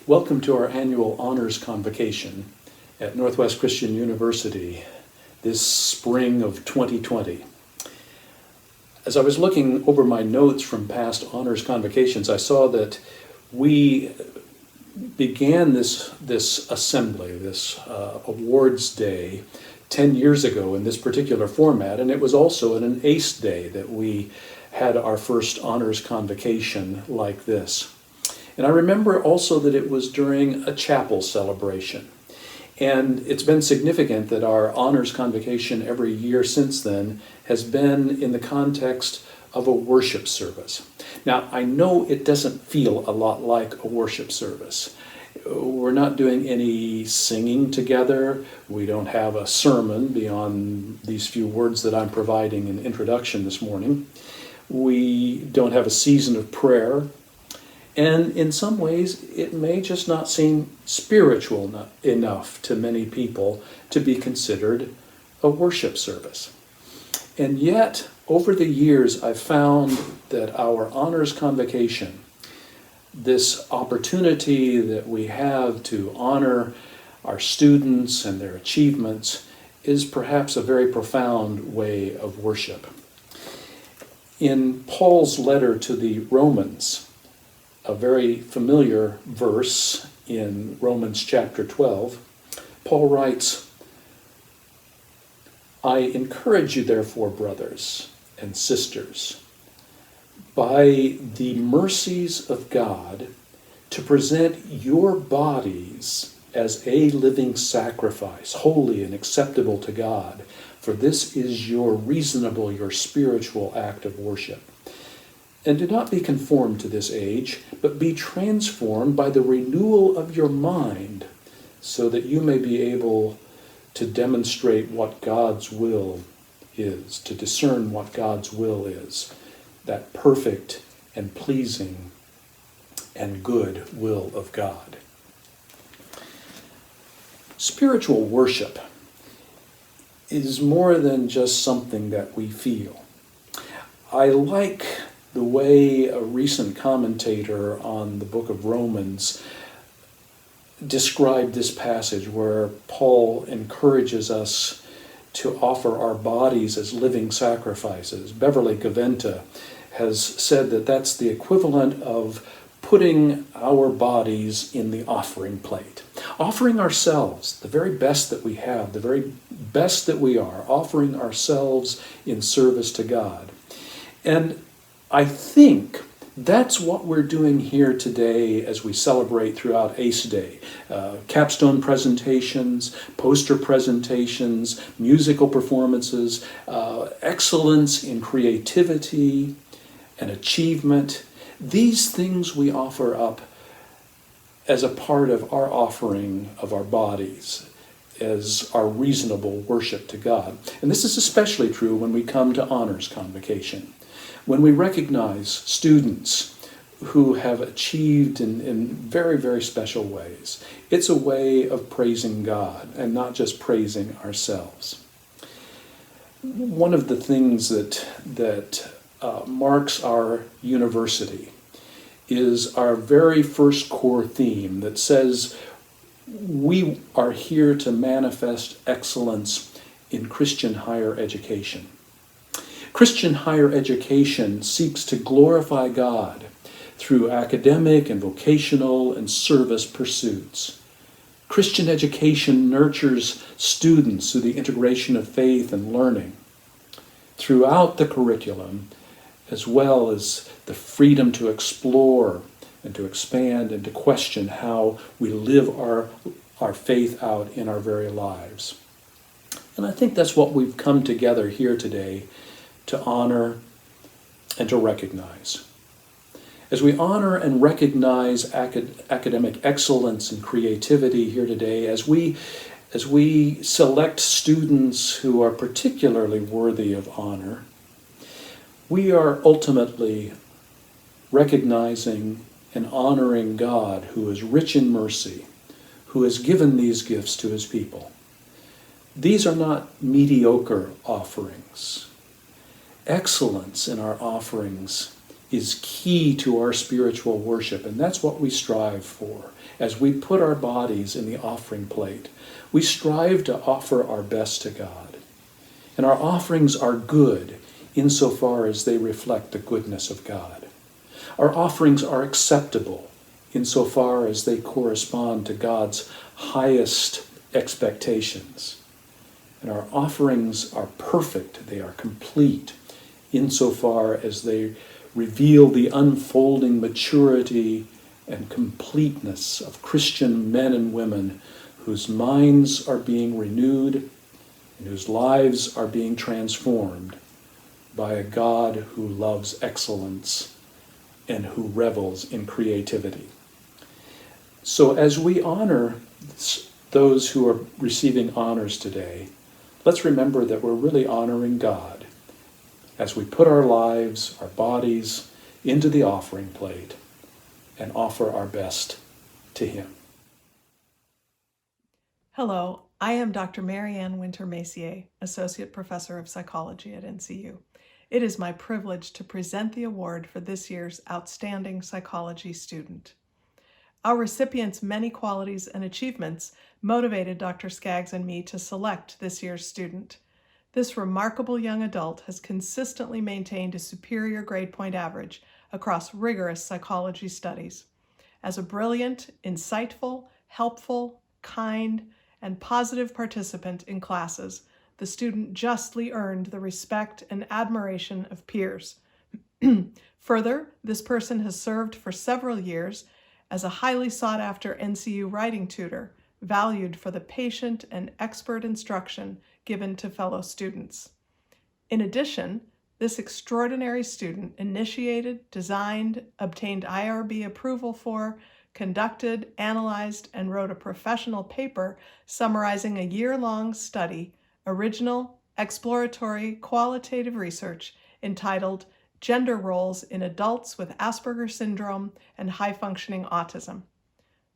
Welcome to our annual Honors Convocation at Northwest Christian University this spring of 2020. As I was looking over my notes from past Honors Convocations, I saw that we began this assembly, this awards day, 10 years ago in this particular format, and it was also an ACE day that we had our first Honors Convocation like this. And I remember also that it was during a chapel celebration. And it's been significant that our Honors Convocation every year since then has been in the context of a worship service. Now, I know it doesn't feel a lot like a worship service. We're not doing any singing together. We don't have a sermon beyond these few words that I'm providing in introduction this morning. We don't have a season of prayer. And in some ways, it may just not seem spiritual enough to many people to be considered a worship service. And yet, over the years, I've found that our Honors Convocation, this opportunity that we have to honor our students and their achievements, is perhaps a very profound way of worship. In Paul's letter to the Romans, a very familiar verse in Romans chapter 12, Paul writes, "I encourage you therefore, brothers and sisters, by the mercies of God, to present your bodies as a living sacrifice, holy and acceptable to God, for this is your reasonable, your spiritual act of worship. And do not be conformed to this age, but be transformed by the renewal of your mind, so that you may be able to demonstrate what God's will is, to discern what God's will is, that perfect and pleasing and good will of God." Spiritual worship is more than just something that we feel. I like the way a recent commentator on the book of Romans described this passage where Paul encourages us to offer our bodies as living sacrifices. Beverly Gaventa has said that that's the equivalent of putting our bodies in the offering plate. Offering ourselves, the very best that we have, the very best that we are, offering ourselves in service to God. And I think that's what we're doing here today as we celebrate throughout ACE Day. Capstone presentations, poster presentations, musical performances, excellence in creativity and achievement. These things we offer up as a part of our offering of our bodies, as our reasonable worship to God. And this is especially true when we come to Honors Convocation. When we recognize students who have achieved in very, very special ways, it's a way of praising God and not just praising ourselves. One of the things that marks our university is our very first core theme that says we are here to manifest excellence in Christian higher education. Christian higher education seeks to glorify God through academic and vocational and service pursuits. Christian education nurtures students through the integration of faith and learning throughout the curriculum, as well as the freedom to explore and to expand and to question how we live our faith out in our very lives. And I think that's what we've come together here today to honor and to recognize. As we honor and recognize academic excellence and creativity here today, as we select students who are particularly worthy of honor, we are ultimately recognizing and honoring God, who is rich in mercy, who has given these gifts to his people. These are not mediocre offerings. Excellence in our offerings is key to our spiritual worship, and that's what we strive for. as we put our bodies in the offering plate, we strive to offer our best to God. And our offerings are good insofar as they reflect the goodness of God. Our offerings are acceptable insofar as they correspond to God's highest expectations. And our offerings are perfect, they are complete, insofar as they reveal the unfolding maturity and completeness of Christian men and women whose minds are being renewed and whose lives are being transformed by a God who loves excellence and who revels in creativity. So as we honor those who are receiving honors today, let's remember that we're really honoring God as we put our lives, our bodies, into the offering plate and offer our best to Him. Hello, I am Dr. Marianne Winter-Messier, Associate Professor of Psychology at NCU. It is my privilege to present the award for this year's Outstanding Psychology Student. Our recipients' many qualities and achievements motivated Dr. Skaggs and me to select this year's student. This remarkable young adult has consistently maintained a superior grade point average across rigorous psychology studies. As a brilliant, insightful, helpful, kind, and positive participant in classes, the student justly earned the respect and admiration of peers. Further, this person has served for several years as a highly sought-after NCU writing tutor, valued for the patient and expert instruction given to fellow students. In addition, this extraordinary student initiated, designed, obtained IRB approval for, conducted, analyzed, and wrote a professional paper summarizing a year-long study, original, exploratory, qualitative research entitled Gender Roles in Adults with Asperger's Syndrome and High-Functioning Autism.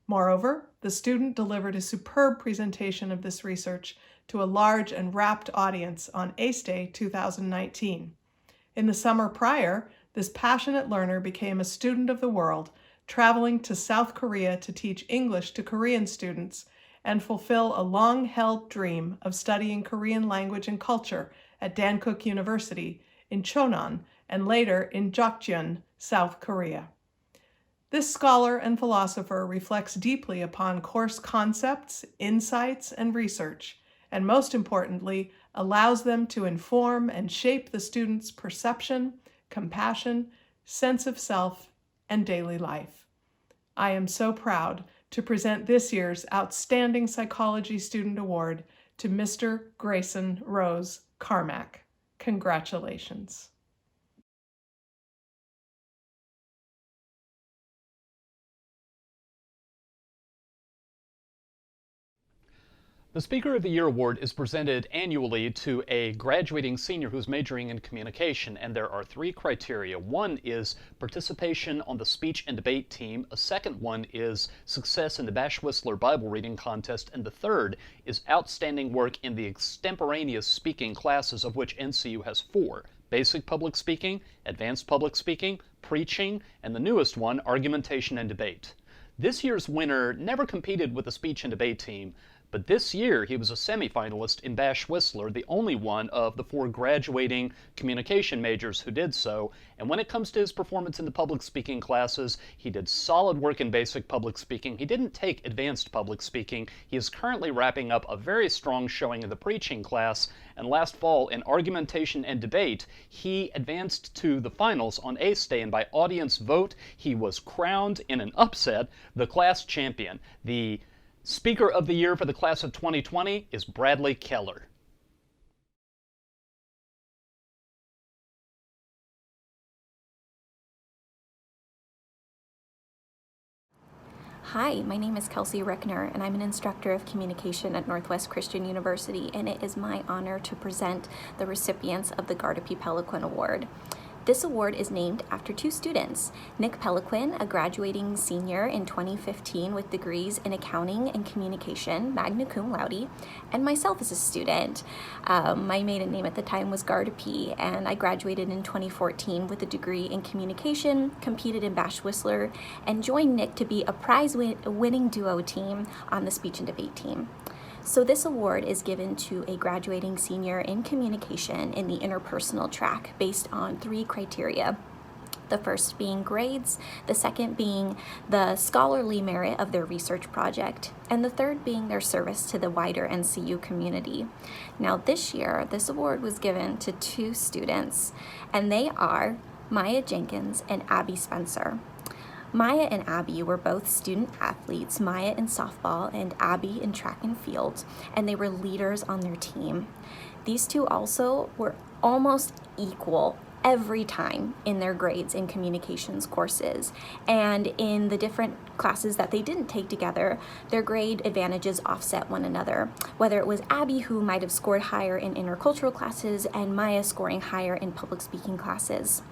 Moreover, the student delivered a superb presentation of this research to a large and rapt audience on ACE Day 2019. In the summer prior, this passionate learner became a student of the world, traveling to South Korea to teach English to Korean students and fulfill a long-held dream of studying Korean language and culture at Dankook University in Chonan and later in Jokjeon, South Korea. This scholar and philosopher reflects deeply upon course concepts, insights, and research, and most importantly, allows them to inform and shape the student's perception, compassion, sense of self, and daily life. I am so proud to present this year's Outstanding Psychology Student Award to Mr. Grayson Rose Carmack. Congratulations. The Speaker of the Year Award is presented annually to a graduating senior who's majoring in communication, and there are 3 criteria. One is participation on the speech and debate team, a second one is success in the Bash Whistler Bible reading contest, and the third is outstanding work in the extemporaneous speaking classes, of which NCU has 4. Basic public speaking, advanced public speaking, preaching, and the newest one, argumentation and debate. This year's winner never competed with the speech and debate team, but this year he was a semifinalist in Bash Whistler, the only one of the 4 graduating communication majors who did so. And when it comes to his performance in the public speaking classes, he did solid work in basic public speaking. He didn't take advanced public speaking. He is currently wrapping up a very strong showing in the preaching class. And last fall, in argumentation and debate, he advanced to the finals on ACE Day, and by audience vote, he was crowned in an upset the class champion. The Speaker of the Year for the class of 2020 is Bradley Keller. Hi, my name is Kelsay Rychener, and I'm an instructor of communication at Northwest Christian University, and it is my honor to present the recipients of the Garda P. Peliquin Award. This award is named after two students, Nick Peliquin, a graduating senior in 2015 with degrees in accounting and communication, magna cum laude, and myself as a student. My maiden name at the time was Garda P, and I graduated in 2014 with a degree in communication, competed in Bash Whistler, and joined Nick to be a prize-winning duo team on the speech and debate team. So this award is given to a graduating senior in communication in the interpersonal track based on 3 criteria. The first being grades, the second being the scholarly merit of their research project, and the third being their service to the wider NCU community. Now this year, this award was given to 2 students, and they are Maya Jenkins and Abby Spencer. Maya and Abby were both student athletes, Maya in softball and Abby in track and field, and they were leaders on their team. These two also were almost equal every time in their grades in communications courses, and in the different classes that they didn't take together, their grade advantages offset one another, whether it was Abby who might have scored higher in intercultural classes and Maya scoring higher in public speaking classes.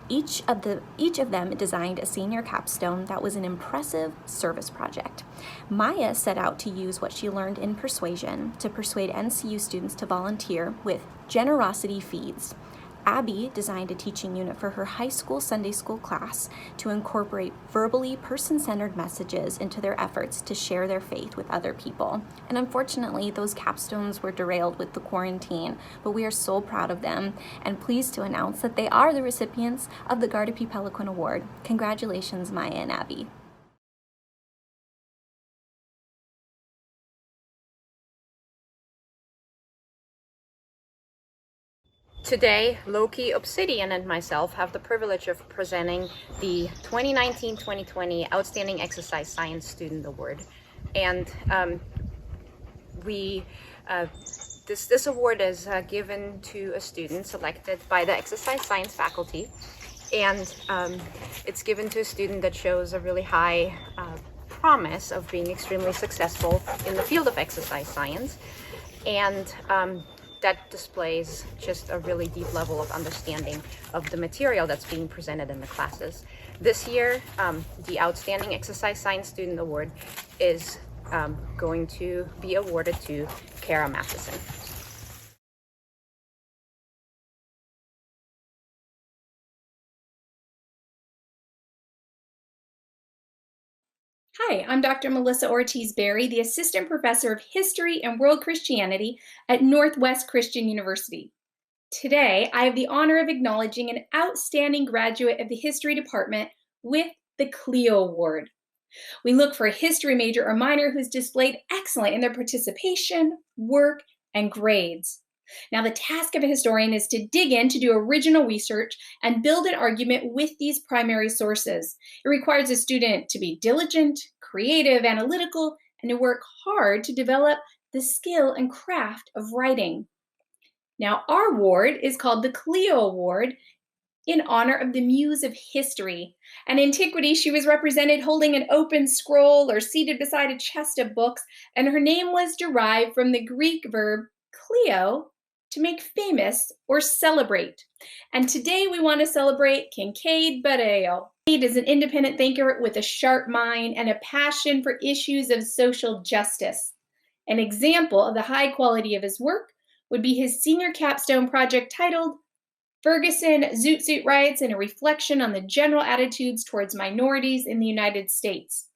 Each of them designed a senior capstone that was an impressive service project. Maya set out to use what she learned in persuasion to persuade NCU students to volunteer with generosity feeds. Abby designed a teaching unit for her high school Sunday school class to incorporate verbally person-centered messages into their efforts to share their faith with other people. And unfortunately, those capstones were derailed with the quarantine, but we are so proud of them and pleased to announce that they are the recipients of the Garda P. Peliquin Award. Congratulations, Maya and Abby. Today, Loki, Obsidian, and myself have the privilege of presenting the 2019-2020 Outstanding Exercise Science Student Award. And this award is given to a student selected by the exercise science faculty. And it's given to a student that shows a really high promise of being extremely successful in the field of exercise science. And that displays just a really deep level of understanding of the material that's being presented in the classes. This year, the Outstanding Exercise Science Student Award is going to be awarded to Kara Matheson. Hi, I'm Dr. Melisa Ortiz-Berry, the Assistant Professor of History and World Christianity at Northwest Christian University. Today, I have the honor of acknowledging an outstanding graduate of the History Department with the Clio Award. We look for a history major or minor who's displayed excellent in their participation, work, and grades. Now, the task of a historian is to dig in to do original research and build an argument with these primary sources. It requires a student to be diligent, creative, analytical, and to work hard to develop the skill and craft of writing. Now, our award is called the Clio Award in honor of the Muse of History. In antiquity, she was represented holding an open scroll or seated beside a chest of books, and her name was derived from the Greek verb Clio, to make famous or celebrate. And today we want to celebrate Kincaid Barreo. Kincaid is an independent thinker with a sharp mind and a passion for issues of social justice. An example of the high quality of his work would be his senior capstone project titled Ferguson Zoot Suit Riots and a Reflection on the General Attitudes Towards Minorities in the United States.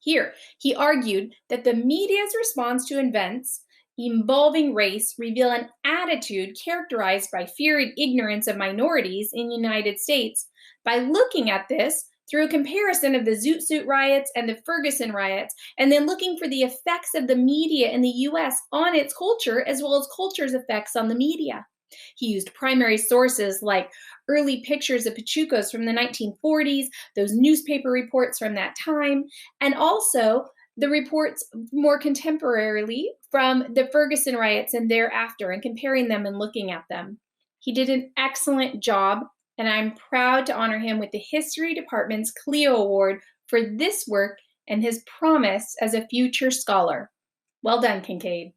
Here, he argued that the media's response to events involving race reveal an attitude characterized by fear and ignorance of minorities in the United States. By looking at this through a comparison of the Zoot Suit riots and the Ferguson riots, and then looking for the effects of the media in the US on its culture, as well as culture's effects on the media. He used primary sources like early pictures of Pachucos from the 1940s, those newspaper reports from that time, and also the reports more contemporarily from the Ferguson riots and thereafter, and comparing them and looking at them. He did an excellent job, and I'm proud to honor him with the History Department's Clio Award for this work and his promise as a future scholar. Well done, Kincaid.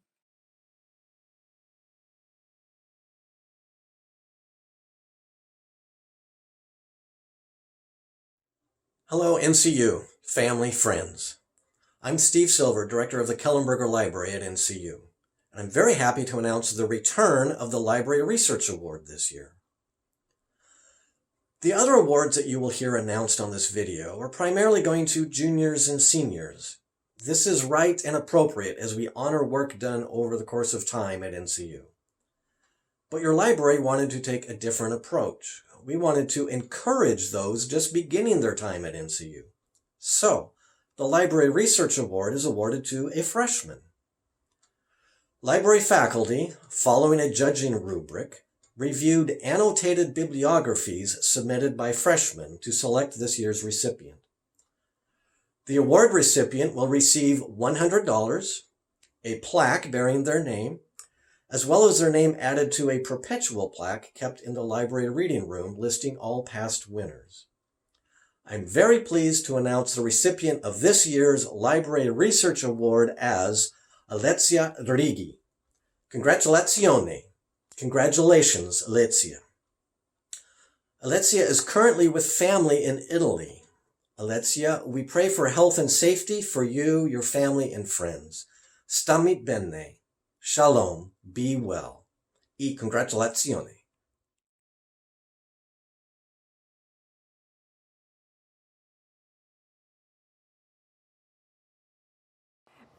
Hello, NCU, family, friends. I'm Steve Silver, Director of the Kellenberger Library at NCU, and I'm very happy to announce the return of the Library Research Award this year. The other awards that you will hear announced on this video are primarily going to juniors and seniors. This is right and appropriate as we honor work done over the course of time at NCU. But your library wanted to take a different approach. We wanted to encourage those just beginning their time at NCU. So, the Library Research Award is awarded to a freshman. Library faculty, following a judging rubric, reviewed annotated bibliographies submitted by freshmen to select this year's recipient. The award recipient will receive $100, a plaque bearing their name, as well as their name added to a perpetual plaque kept in the library reading room listing all past winners. I'm very pleased to announce the recipient of this year's Library Research Award as Alexia Righi. Congratulazione. Congratulations, Alexia. Alexia is currently with family in Italy. Alexia, we pray for health and safety for you, your family, and friends. Stammi bene. Shalom, be well. E congratulazioni.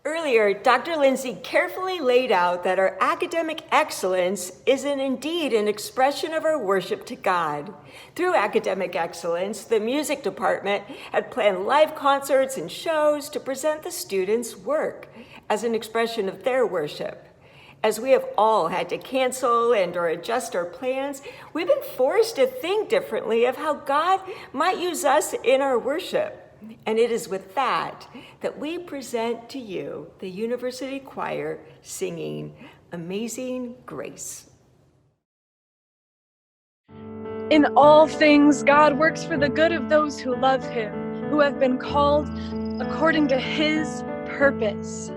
Earlier, Dr. Lindsay carefully laid out that our academic excellence is indeed an expression of our worship to God. Through academic excellence, the music department had planned live concerts and shows to present the students' work as an expression of their worship. As we have all had to cancel and/or adjust our plans, we've been forced to think differently of how God might use us in our worship. And it is with that we present to you the University Choir singing Amazing Grace. In all things, God works for the good of those who love him, who have been called according to his purpose.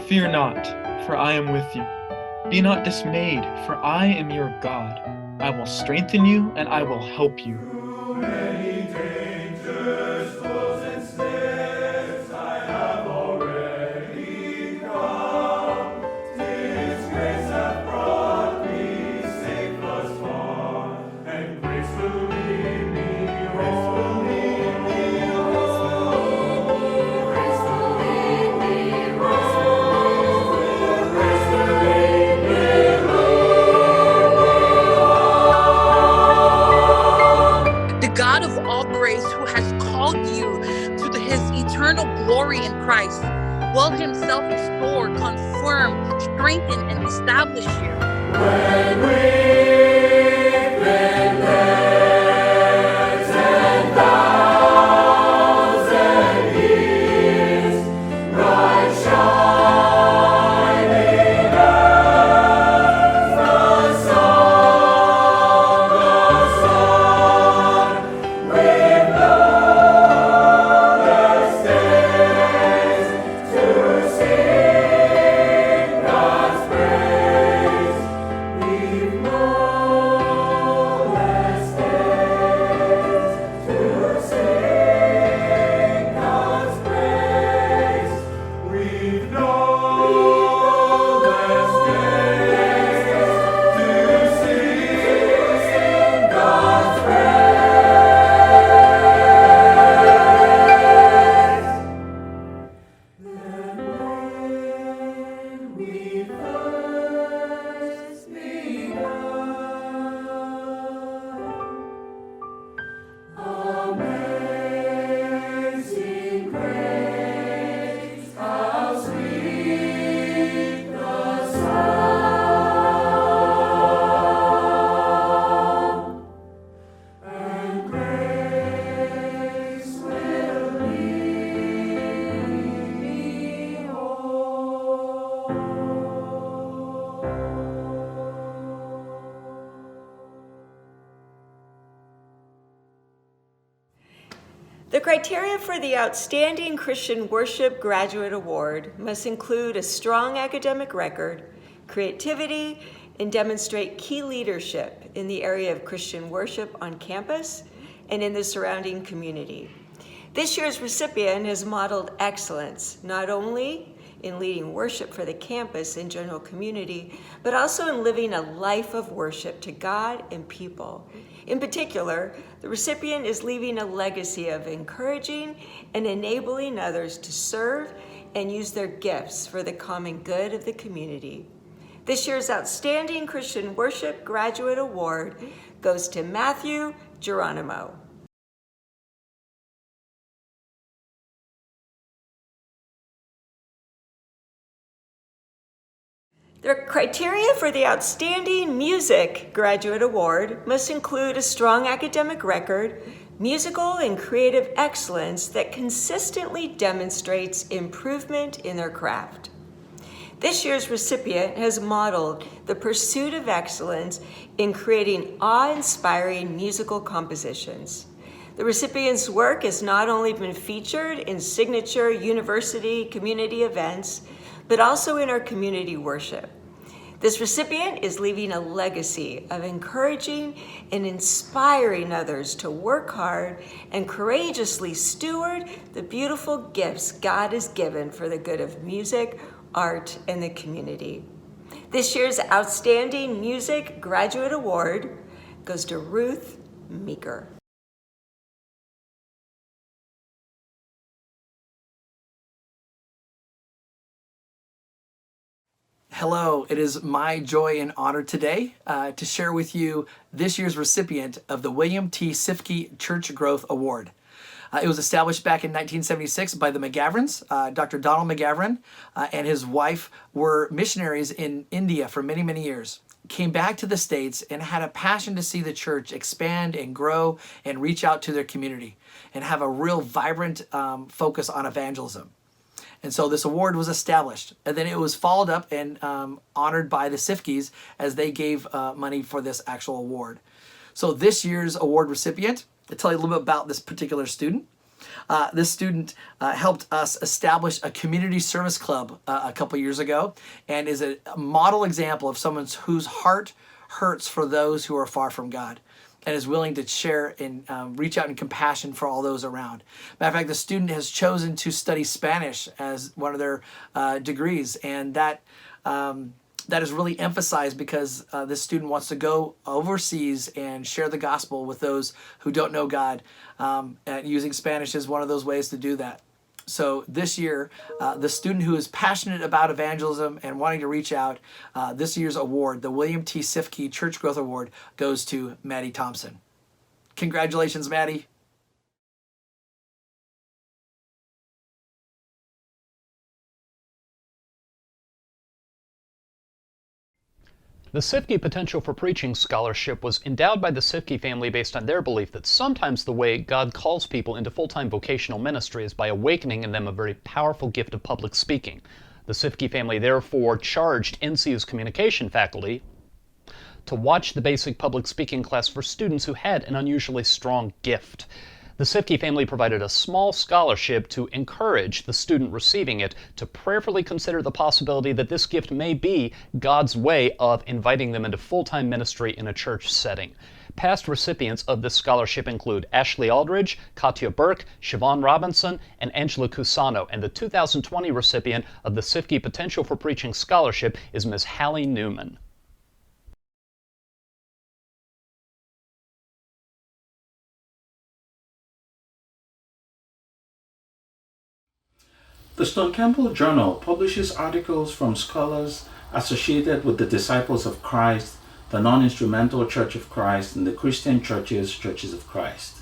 Fear not, for I am with you. Be not dismayed, for I am your God. I will strengthen you, and I will help you. Christ will himself restore, confirm, strengthen, and establish you. When we've been there 10,000 years, bright shining earth, the sun, we've known the stays. criteria for the Outstanding Christian Worship Graduate Award must include a strong academic record, creativity, and demonstrate key leadership in the area of Christian worship on campus and in the surrounding community. This year's recipient has modeled excellence, not only in leading worship for the campus and general community, but also in living a life of worship to God and people. In particular, the recipient is leaving a legacy of encouraging and enabling others to serve and use their gifts for the common good of the community. This year's Outstanding Christian Worship Graduate Award goes to Matthew Geronimo. The criteria for the Outstanding Music Graduate Award must include a strong academic record, musical and creative excellence that consistently demonstrates improvement in their craft. This year's recipient has modeled the pursuit of excellence in creating awe-inspiring musical compositions. The recipient's work has not only been featured in signature university community events, but also in our community worship. This recipient is leaving a legacy of encouraging and inspiring others to work hard and courageously steward the beautiful gifts God has given for the good of music, art, and the community. This year's Outstanding Music Graduate Award goes to Ruth Meeker. Hello, it is my joy and honor today to share with you this year's recipient of the William T. Sifke Church Growth Award. It was established back in 1976 by the McGavrans. Dr. Donald McGavran and his wife were missionaries in India for many, many years. Came back to the States and had a passion to see the church expand and grow and reach out to their community and have a real vibrant focus on evangelism. And so this award was established. And then it was followed up and honored by the Sifkes as they gave money for this actual award. So this year's award recipient, I'll tell you a little bit about this particular student. This student helped us establish a community service club a couple years ago and is a model example of someone whose heart hurts for those who are far from God and is willing to share and reach out in compassion for all those around. Matter of fact, the student has chosen to study Spanish as one of their degrees, and that is really emphasized because this student wants to go overseas and share the gospel with those who don't know God. And using Spanish is one of those ways to do that. So this year, the student who is passionate about evangelism and wanting to reach out, this year's award, the William T. Sifke Church Growth Award, goes to Maddie Thompson. Congratulations, Maddie. The Sifke Potential for Preaching Scholarship was endowed by the Sifke family based on their belief that sometimes the way God calls people into full-time vocational ministry is by awakening in them a very powerful gift of public speaking. The Sifke family therefore charged NCU's communication faculty to watch the basic public speaking class for students who had an unusually strong gift. The Sifke family provided a small scholarship to encourage the student receiving it to prayerfully consider the possibility that this gift may be God's way of inviting them into full-time ministry in a church setting. Past recipients of this scholarship include Ashley Aldridge, Katia Burke, Siobhan Robinson, and Angela Cusano, and the 2020 recipient of the Sifke Potential for Preaching Scholarship is Ms. Hallie Newman. The Stone Campbell Journal publishes articles from scholars associated with the Disciples of Christ, the Non-Instrumental Church of Christ, and the Christian Churches of Christ.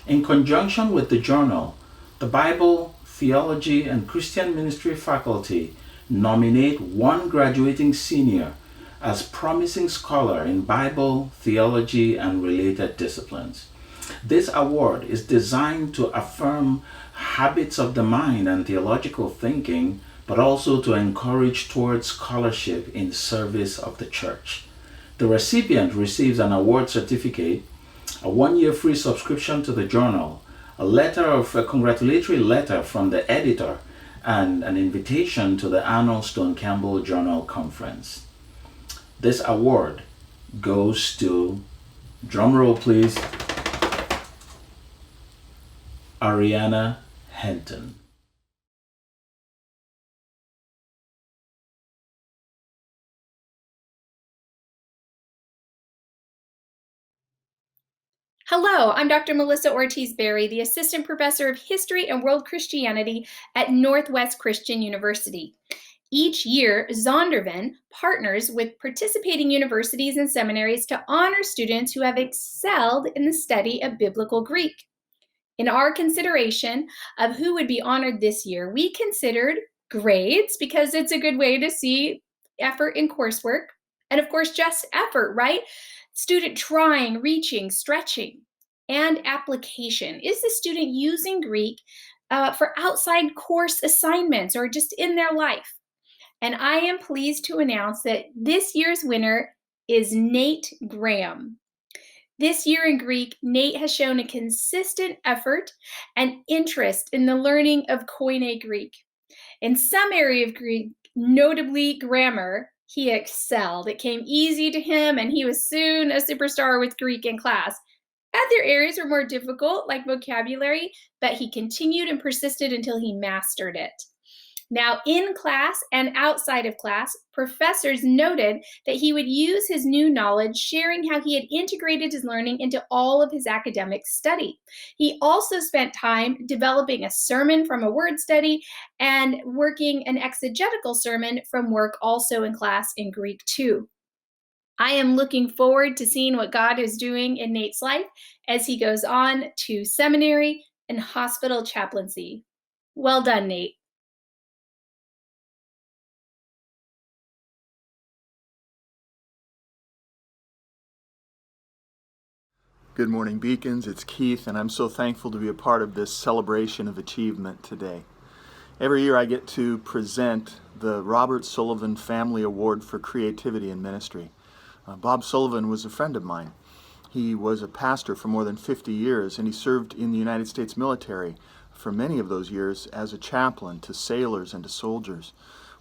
In conjunction with the journal, the Bible, Theology, and Christian Ministry faculty nominate one graduating senior as promising scholar in Bible, theology, and related disciplines. This award is designed to affirm habits of the mind and theological thinking, but also to encourage towards scholarship in service of the church. The recipient receives an award certificate, a one-year free subscription to the journal, a congratulatory letter from the editor, and an invitation to the annual Stone Campbell Journal Conference. This award goes to, drumroll please, Ariana Henton. Hello, I'm Dr. Melisa Ortiz Berry, the Assistant Professor of History and World Christianity at Northwest Christian University. Each year, Zondervan partners with participating universities and seminaries to honor students who have excelled in the study of Biblical Greek. In our consideration of who would be honored this year, we considered grades because it's a good way to see effort in coursework. And of course, just effort, right? Student trying, reaching, stretching, and application. Is the student using Greek for outside course assignments or just in their life? And I am pleased to announce that this year's winner is Nate Graham. This year in Greek, Nate has shown a consistent effort and interest in the learning of Koine Greek. In some area of Greek, notably grammar, he excelled. It came easy to him, and he was soon a superstar with Greek in class. Other areas were more difficult, like vocabulary, but he continued and persisted until he mastered it. Now, in class and outside of class, professors noted that he would use his new knowledge, sharing how he had integrated his learning into all of his academic study. He also spent time developing a sermon from a word study and working an exegetical sermon from work also in class in Greek too. I am looking forward to seeing what God is doing in Nate's life as he goes on to seminary and hospital chaplaincy. Well done, Nate. Good morning, Beacons. It's Keith, and I'm so thankful to be a part of this celebration of achievement today. Every year I get to present the Robert Sullivan Family Award for Creativity in Ministry. Bob Sullivan was a friend of mine. He was a pastor for more than 50 years, and he served in the United States military for many of those years as a chaplain to sailors and to soldiers.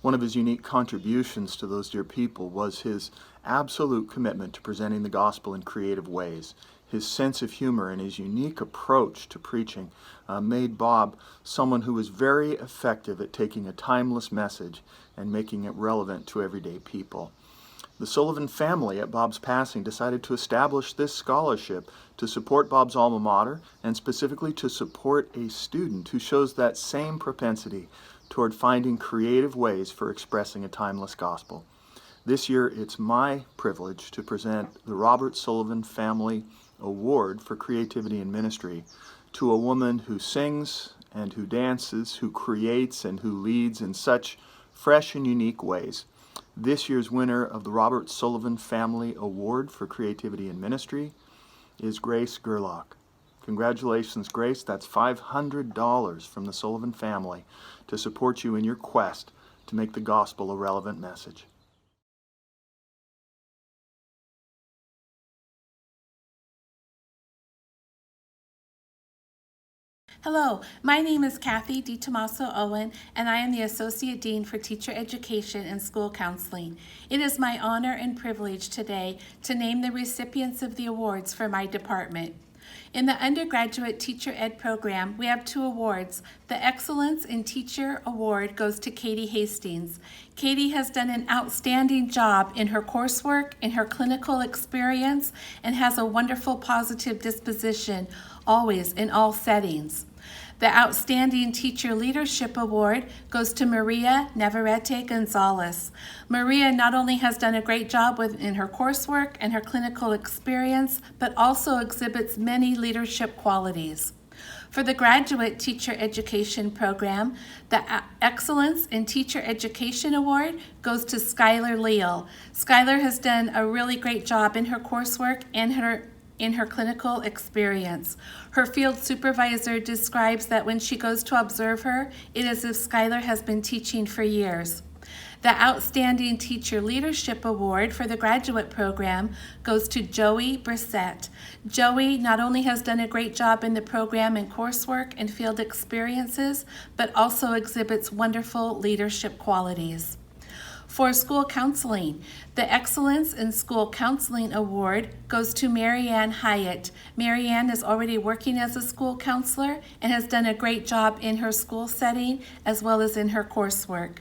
One of his unique contributions to those dear people was his absolute commitment to presenting the gospel in creative ways. His sense of humor and his unique approach to preaching made Bob someone who was very effective at taking a timeless message and making it relevant to everyday people. The Sullivan family at Bob's passing decided to establish this scholarship to support Bob's alma mater and specifically to support a student who shows that same propensity toward finding creative ways for expressing a timeless gospel. This year, it's my privilege to present the Robert Sullivan Family Award for Creativity in Ministry to a woman who sings and who dances, who creates and who leads in such fresh and unique ways. This year's winner of the Robert Sullivan Family Award for Creativity in Ministry is Grace Gerlach. Congratulations, Grace. That's $500 from the Sullivan family to support you in your quest to make the gospel a relevant message. Hello, my name is Kathy Ditommaso Owen, and I am the Associate Dean for Teacher Education and School Counseling. It is my honor and privilege today to name the recipients of the awards for my department. In the undergraduate teacher ed program, we have 2 awards. The Excellence in Teacher Award goes to Katie Hastings. Katie has done an outstanding job in her coursework, in her clinical experience, and has a wonderful positive disposition, always in all settings. The Outstanding Teacher Leadership Award goes to Maria Navarrete Gonzalez. Maria not only has done a great job in her coursework and her clinical experience, but also exhibits many leadership qualities. For the Graduate Teacher Education Program, the Excellence in Teacher Education Award goes to Skylar Leal. Skylar has done a really great job in her coursework and in her clinical experience. Her field supervisor describes that when she goes to observe her, it is as if Skylar has been teaching for years. The Outstanding Teacher Leadership Award for the graduate program goes to Joey Brissett. Joey not only has done a great job in the program and coursework and field experiences, but also exhibits wonderful leadership qualities. For school counseling, the Excellence in School Counseling Award goes to Marianne Hyatt. Marianne is already working as a school counselor and has done a great job in her school setting as well as in her coursework.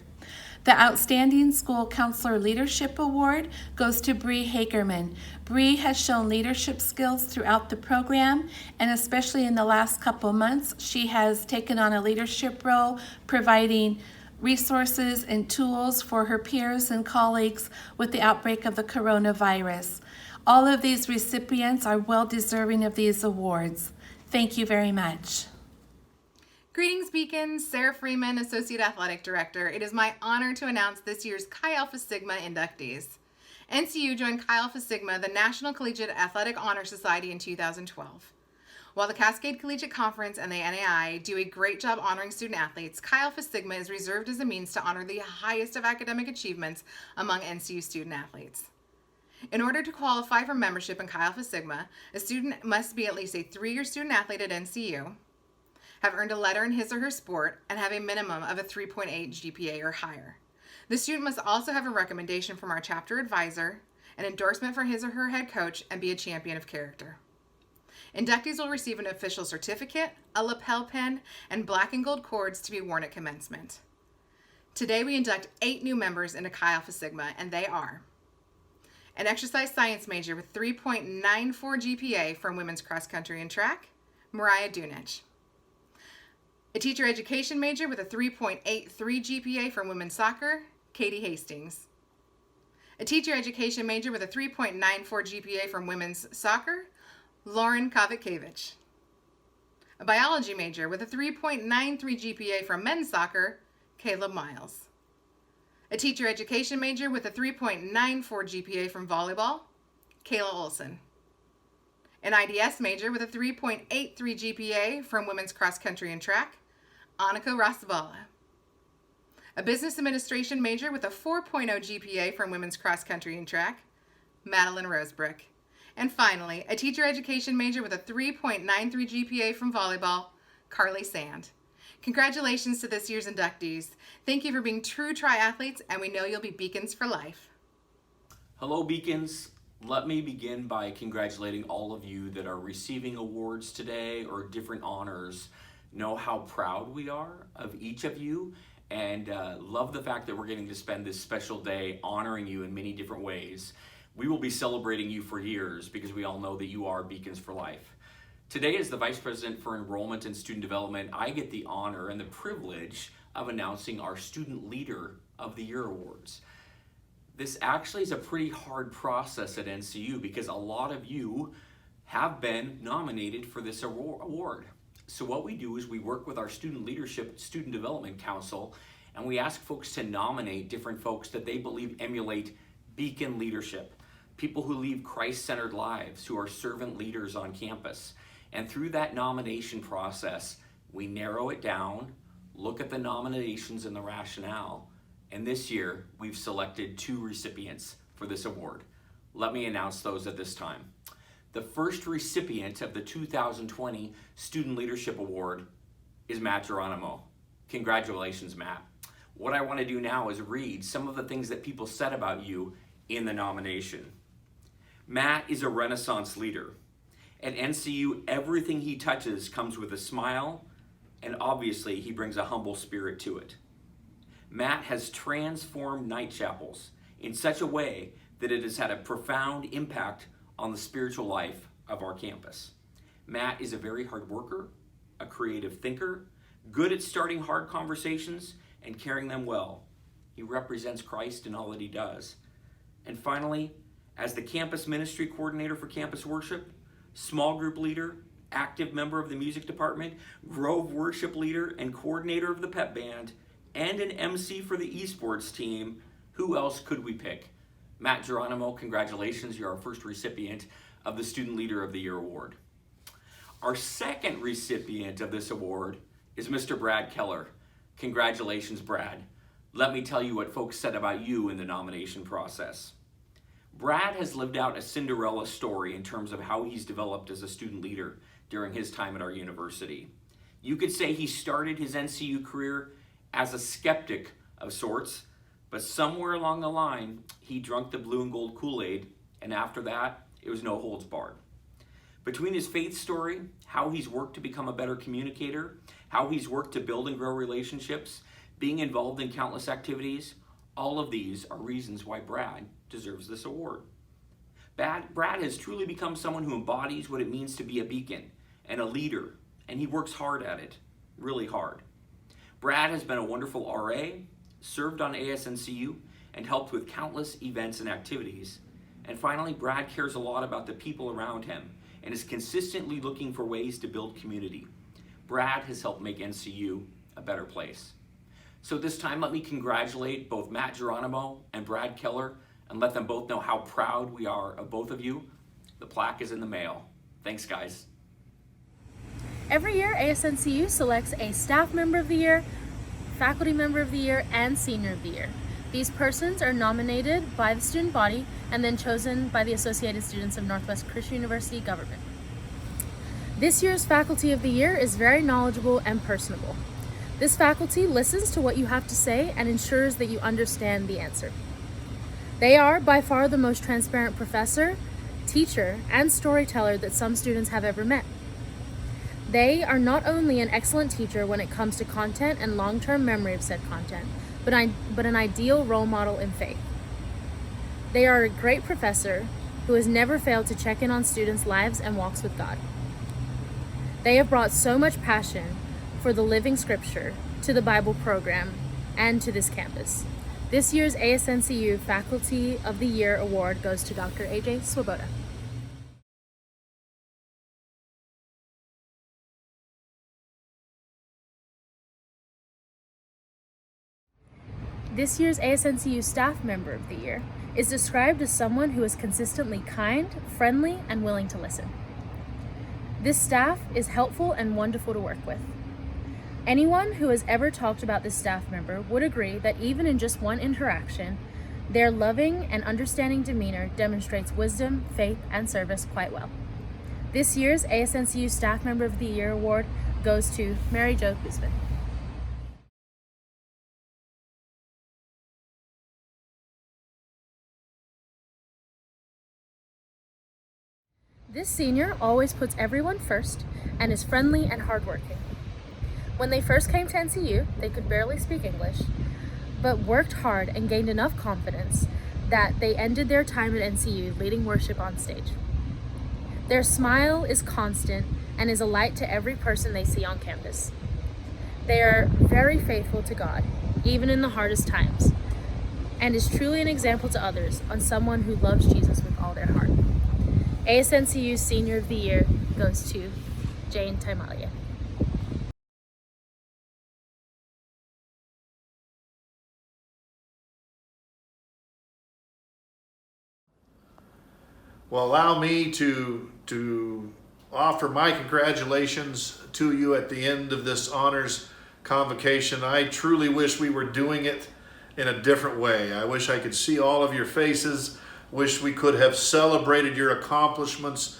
The Outstanding School Counselor Leadership Award goes to Bree Hagerman. Bree has shown leadership skills throughout the program, and especially in the last couple months, she has taken on a leadership role, providing resources and tools for her peers and colleagues with the outbreak of the coronavirus. All of these recipients are well deserving of these awards. Thank you very much. Greetings, Beacons. Sarah Freeman, Associate Athletic Director. It is my honor to announce this year's Chi Alpha Sigma inductees. NCU joined Chi Alpha Sigma, the National Collegiate Athletic Honor Society, in 2012. While the Cascade Collegiate Conference and the NAI do a great job honoring student athletes, Chi Alpha Sigma is reserved as a means to honor the highest of academic achievements among NCU student athletes. In order to qualify for membership in Chi Alpha Sigma, a student must be at least a 3-year student athlete at NCU, have earned a letter in his or her sport, and have a minimum of a 3.8 GPA or higher. The student must also have a recommendation from our chapter advisor, an endorsement for his or her head coach, and be a champion of character. Inductees will receive an official certificate, a lapel pin, and black and gold cords to be worn at commencement. Today we induct 8 new members into Chi Alpha Sigma, and they are an exercise science major with 3.94 GPA from women's cross country and track, Mariah Dunich. A teacher education major with a 3.83 GPA from women's soccer, Katie Hastings. A teacher education major with a 3.94 GPA from women's soccer, Lauren Kovacevic. A biology major with a 3.93 GPA from men's soccer, Caleb Miles. A teacher education major with a 3.94 GPA from volleyball, Kayla Olson. An IDS major with a 3.83 GPA from women's cross country and track, Annika Rasabala. A business administration major with a 4.0 GPA from women's cross country and track, Madeline Rosebrick. And finally, a teacher education major with a 3.93 GPA from volleyball, Carly Sand. Congratulations to this year's inductees. Thank you for being true triathletes, and we know you'll be beacons for life. Hello, Beacons. Let me begin by congratulating all of you that are receiving awards today or different honors. Know how proud we are of each of you, and love the fact that we're getting to spend this special day honoring you in many different ways. We will be celebrating you for years because we all know that you are beacons for life. Today, as the Vice President for Enrollment and Student Development, I get the honor and the privilege of announcing our Student Leader of the Year Awards. This actually is a pretty hard process at NCU because a lot of you have been nominated for this award. So what we do is we work with our Student Leadership, Student Development Council, and we ask folks to nominate different folks that they believe emulate beacon leadership, people who lead Christ-centered lives, who are servant leaders on campus. And through that nomination process, we narrow it down, look at the nominations and the rationale, and this year we've selected 2 recipients for this award. Let me announce those at this time. The first recipient of the 2020 Student Leadership Award is Matt Geronimo. Congratulations, Matt. What I want to do now is read some of the things that people said about you in the nomination. Matt is a Renaissance leader. At NCU, everything he touches comes with a smile, and obviously he brings a humble spirit to it. Matt has transformed night chapels in such a way that it has had a profound impact on the spiritual life of our campus. Matt is a very hard worker, a creative thinker, good at starting hard conversations and carrying them well. He represents Christ in all that he does. And finally, as the campus ministry coordinator for campus worship, small group leader, active member of the music department, Grove worship leader and coordinator of the pep band, and an MC for the esports team, who else could we pick? Matt Geronimo, congratulations, you're our first recipient of the Student Leader of the Year Award. Our second recipient of this award is Mr. Brad Keller. Congratulations, Brad. let me tell you what folks said about you in the nomination process. Brad has lived out a Cinderella story in terms of how he's developed as a student leader during his time at our university. You could say he started his NCU career as a skeptic of sorts, but somewhere along the line, he drank the blue and gold Kool-Aid, and after that, it was no holds barred. Between his faith story, how he's worked to become a better communicator, how he's worked to build and grow relationships, being involved in countless activities, all of these are reasons why Brad deserves this award. Brad has truly become someone who embodies what it means to be a beacon and a leader, and he works hard at it, really hard. Brad has been a wonderful RA, served on ASNCU, and helped with countless events and activities. And finally, Brad cares a lot about the people around him and is consistently looking for ways to build community. Brad has helped make NCU a better place. So this time, let me congratulate both Matt Geronimo and Brad Keller and let them both know how proud we are of both of you. The plaque is in the mail. Thanks, guys. Every year, ASNCU selects a staff member of the year, faculty member of the year, and senior of the year. These persons are nominated by the student body and then chosen by the Associated Students of Northwest Christian University government. This year's faculty of the year is very knowledgeable and personable. This faculty listens to what you have to say and ensures that you understand the answer. They are by far the most transparent professor, teacher, and storyteller that some students have ever met. They are not only an excellent teacher when it comes to content and long-term memory of said content, but an ideal role model in faith. They are a great professor who has never failed to check in on students' lives and walks with God. They have brought so much passion for the living scripture to the Bible program and to this campus. This year's ASNCU Faculty of the Year Award goes to Dr. A.J. Swoboda. This year's ASNCU Staff Member of the Year is described as someone who is consistently kind, friendly, and willing to listen. This staff is helpful and wonderful to work with. Anyone who has ever talked about this staff member would agree that even in just one interaction, their loving and understanding demeanor demonstrates wisdom, faith, and service quite well. This year's ASNCU Staff Member of the Year Award goes to Mary Jo Guzman. This senior always puts everyone first and is friendly and hardworking. When they first came to NCU, they could barely speak English, but worked hard and gained enough confidence that they ended their time at NCU leading worship on stage. Their smile is constant and is a light to every person they see on campus. They are very faithful to God, even in the hardest times, and is truly an example to others on someone who loves Jesus with all their heart. ASNCU Senior of the Year goes to Jane Taimalia. Well, allow me to offer my congratulations to you at the end of this honors convocation. I truly wish we were doing it in a different way. I wish I could see all of your faces. Wish we could have celebrated your accomplishments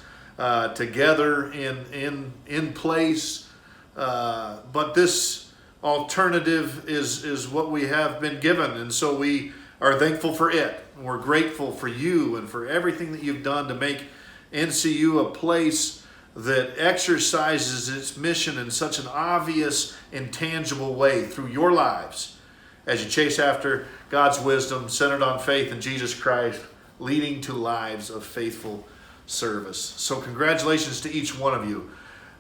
together in place. But this alternative is what we have been given, and so we are thankful for it. We're grateful for you and for everything that you've done to make NCU a place that exercises its mission in such an obvious, intangible way through your lives as you chase after God's wisdom centered on faith in Jesus Christ, leading to lives of faithful service. So congratulations to each one of you.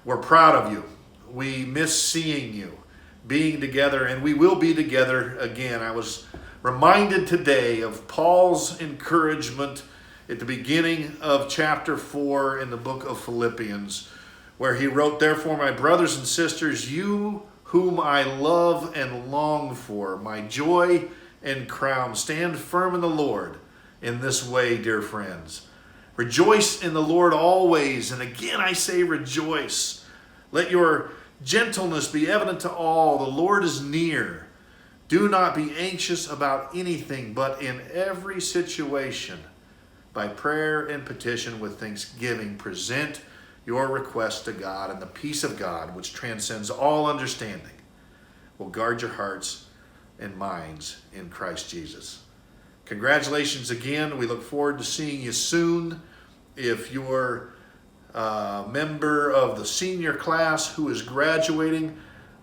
We're proud of you. We miss seeing you, being together, and we will be together again. I was reminded today of Paul's encouragement at the beginning of chapter 4 in the book of Philippians, where he wrote, "Therefore, my brothers and sisters, you whom I love and long for, my joy and crown, stand firm in the Lord in this way, dear friends. Rejoice in the Lord always, and again I say rejoice. Let your gentleness be evident to all. The Lord is near. Do not be anxious about anything, but in every situation, by prayer and petition with thanksgiving, present your requests to God, and the peace of God, which transcends all understanding, will guard your hearts and minds in Christ Jesus. Congratulations again. We look forward to seeing you soon. If you're a member of the senior class who is graduating,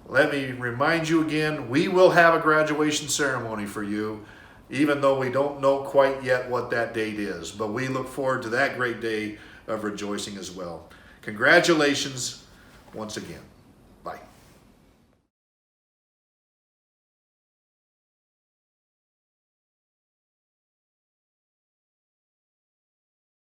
let me remind you again, we will have a graduation ceremony for you, even though we don't know quite yet what that date is. But we look forward to that great day of rejoicing as well. Congratulations once again.